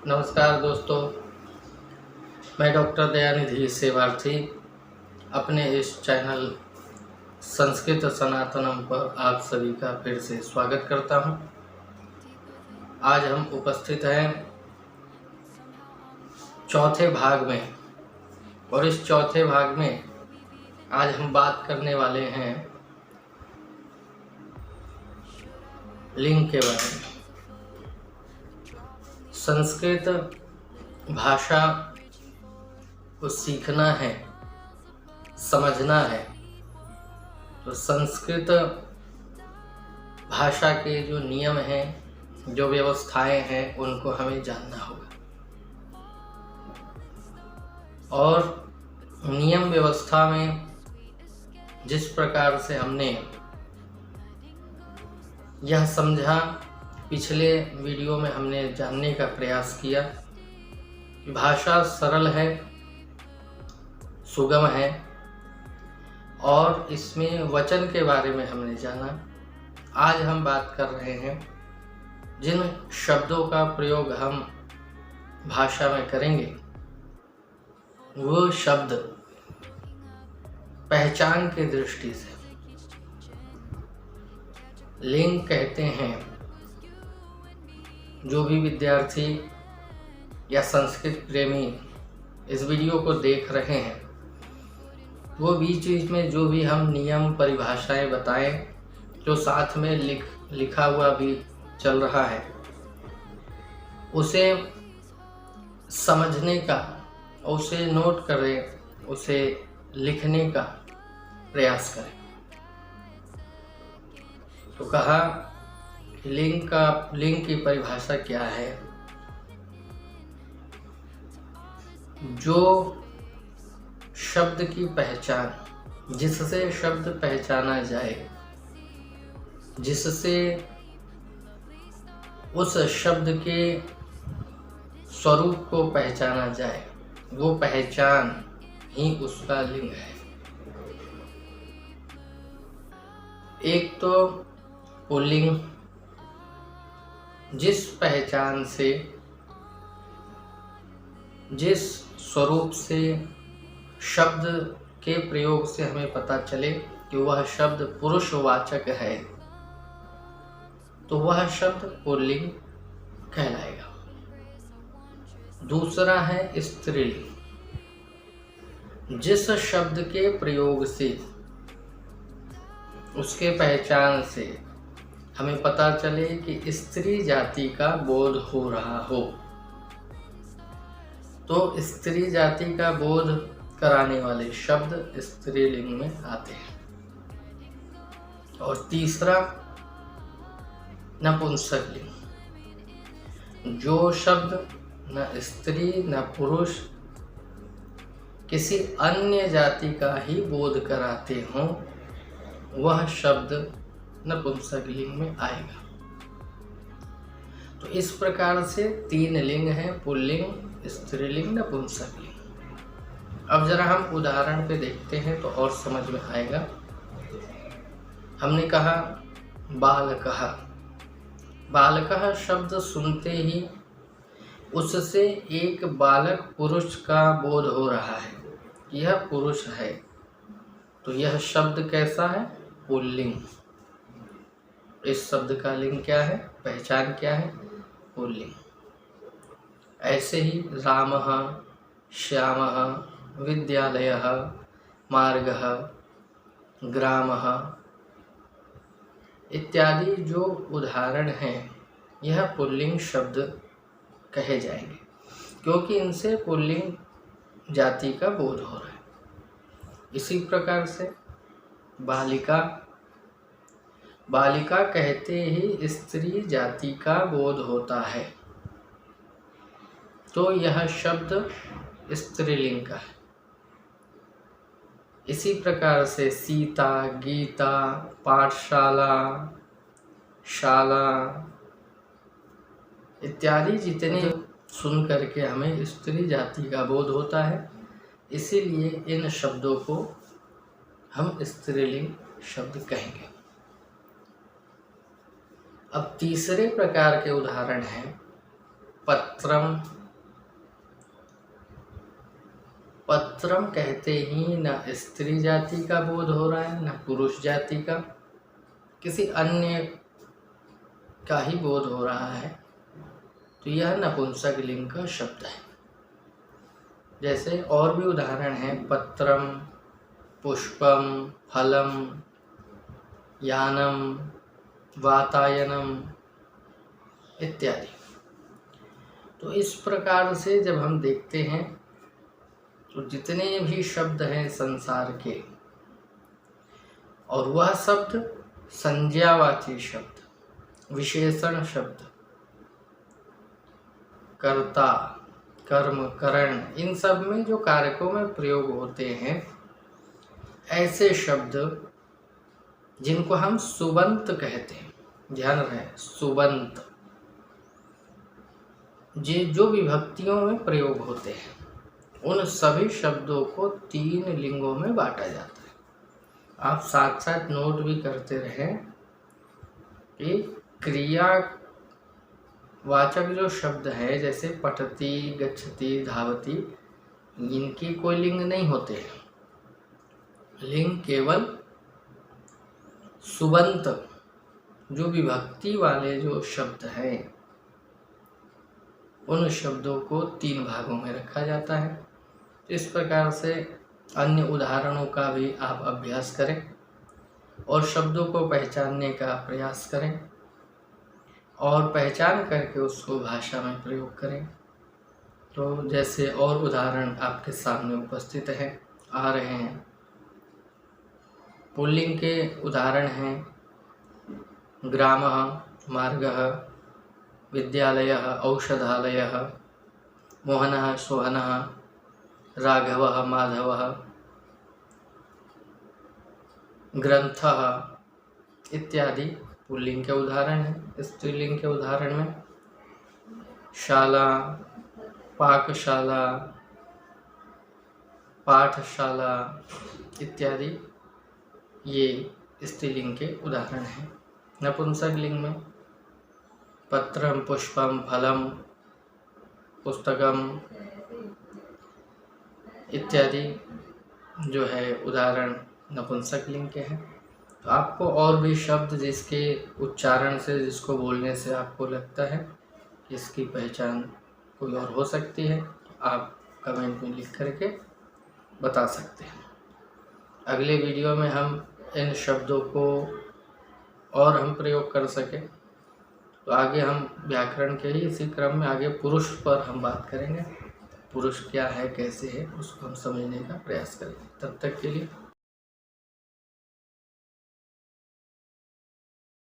नमस्कार दोस्तों, मैं डॉक्टर दयानिधि सेवार्थी अपने इस चैनल संस्कृत सनातनम पर आप सभी का फिर से स्वागत करता हूं। आज हम उपस्थित हैं चौथे भाग में और इस चौथे भाग में आज हम बात करने वाले हैं लिंग के बारे में। संस्कृत भाषा को सीखना है, समझना है, तो संस्कृत भाषा के जो नियम हैं, जो व्यवस्थाएं हैं, उनको हमें जानना होगा। और नियम व्यवस्था में जिस प्रकार से हमने यह समझा, पिछले वीडियो में हमने जानने का प्रयास किया कि भाषा सरल है, सुगम है और इसमें वचन के बारे में हमने जाना। आज हम बात कर रहे हैं जिन शब्दों का प्रयोग हम भाषा में करेंगे, वो शब्द पहचान की दृष्टि से लिंग कहते हैं। जो भी विद्यार्थी या संस्कृत प्रेमी इस वीडियो को देख रहे हैं, वो बीच बीच में जो भी हम नियम परिभाषाएं बताएं, जो साथ में लिखा हुआ भी चल रहा है, उसे समझने का, उसे नोट करें, उसे लिखने का प्रयास करें। तो कहा कि लिंग की परिभाषा क्या है। जो शब्द की पहचान, जिससे शब्द पहचाना जाए, जिससे उस शब्द के स्वरूप को पहचाना जाए, वो पहचान ही उसका लिंग है। एक तो पुल्लिंग, जिस पहचान से, जिस स्वरूप से, शब्द के प्रयोग से हमें पता चले कि वह शब्द पुरुषवाचक है, तो वह शब्द पुल्लिंग कहलाएगा। दूसरा है स्त्रीलिंग, जिस शब्द के प्रयोग से, उसके पहचान से हमें पता चले कि स्त्री जाति का बोध हो रहा हो, तो स्त्री जाति का बोध कराने वाले शब्द स्त्रीलिंग में आते हैं। और तीसरा नपुंसकलिंग, जो शब्द न स्त्री न पुरुष, किसी अन्य जाति का ही बोध कराते हों, वह शब्द नपुंसकलिंग में आएगा। तो इस प्रकार से 3 लिंग हैं, पुल्लिंग, स्त्रीलिंग, नपुंसकलिंग। अब जरा हम उदाहरण पे देखते हैं तो और समझ में आएगा। हमने कहा बालकः। बालकः शब्द सुनते ही उससे एक बालक पुरुष का बोध हो रहा है, यह पुरुष है, तो यह शब्द कैसा है? पुल्लिंग। इस शब्द का लिंग क्या है, पहचान क्या है? पुल्लिंग। ऐसे ही रामः, श्यामः, विद्यालयः, मार्गः, ग्रामः इत्यादि जो उदाहरण हैं, यह पुल्लिंग शब्द कहे जाएंगे, क्योंकि इनसे पुल्लिंग जाति का बोध हो रहा है। इसी प्रकार से बालिका, बालिका कहते ही स्त्री जाति का बोध होता है, तो यह शब्द स्त्रीलिंग का है। इसी प्रकार से सीता, गीता, पाठशाला, शाला इत्यादि जितने सुन करके हमें स्त्री जाति का बोध होता है, इसीलिए इन शब्दों को हम स्त्रीलिंग शब्द कहेंगे। अब तीसरे प्रकार के उदाहरण हैं पत्रम, पत्रम कहते ही न स्त्री जाति का बोध हो रहा है, न पुरुष जाति का, किसी अन्य का ही बोध हो रहा है। तो यह नपुंसक लिंग का शब्द है। जैसे और भी उदाहरण हैं, पत्रम, पुष्पम, फलम, यानम, वातायनम इत्यादि। तो इस प्रकार से जब हम देखते हैं तो जितने भी शब्द हैं संसार के, और वह शब्द संज्ञावाची शब्द, विशेषण शब्द, कर्ता, कर्म, करण, इन सब में जो कारकों में प्रयोग होते हैं, ऐसे शब्द जिनको हम सुबंत कहते हैं, ध्यान रहे, सुबंत, जो विभक्तियों में प्रयोग होते हैं, उन सभी शब्दों को 3 लिंगों में बांटा जाता है। आप साथ साथ नोट भी करते रहें कि क्रियावाचक जो शब्द है, जैसे पठती, गच्छति, धावती, इनकी कोई लिंग नहीं होते हैं। लिंग केवल सुबंत, जो विभक्ति वाले जो शब्द हैं, उन शब्दों को 3 भागों में रखा जाता है। इस प्रकार से अन्य उदाहरणों का भी आप अभ्यास करें और शब्दों को पहचानने का प्रयास करें और पहचान करके उसको भाषा में प्रयोग करें। तो जैसे और उदाहरण आपके सामने उपस्थित हैं, आ रहे हैं। पुल्लिंग के उदाहरण हैं ग्रामः, मार्गः, विद्यालयः, औषधालयः, मोहनः, सोहनः, राघवः, माधवः, ग्रंथः इत्यादि पुल्लिंग के उदाहरण हैं। स्त्रीलिंग के उदाहरण में शाला, पाकशाला, पाठशाला इत्यादि ये स्त्रीलिंग के उदाहरण हैं। नपुंसक लिंग में पत्रम, पुष्पम, फलम, पुस्तकम इत्यादि जो है उदाहरण नपुंसक लिंग के हैं। तो आपको और भी शब्द जिसके उच्चारण से, जिसको बोलने से आपको लगता है कि इसकी पहचान कोई और हो सकती है, आप कमेंट में लिख करके बता सकते हैं। अगले वीडियो में हम इन शब्दों को और हम प्रयोग कर सकें तो आगे हम व्याकरण के ही इसी क्रम में आगे पुरुष पर हम बात करेंगे। पुरुष क्या है, कैसे है, उसको हम समझने का प्रयास करेंगे। तब तक के लिए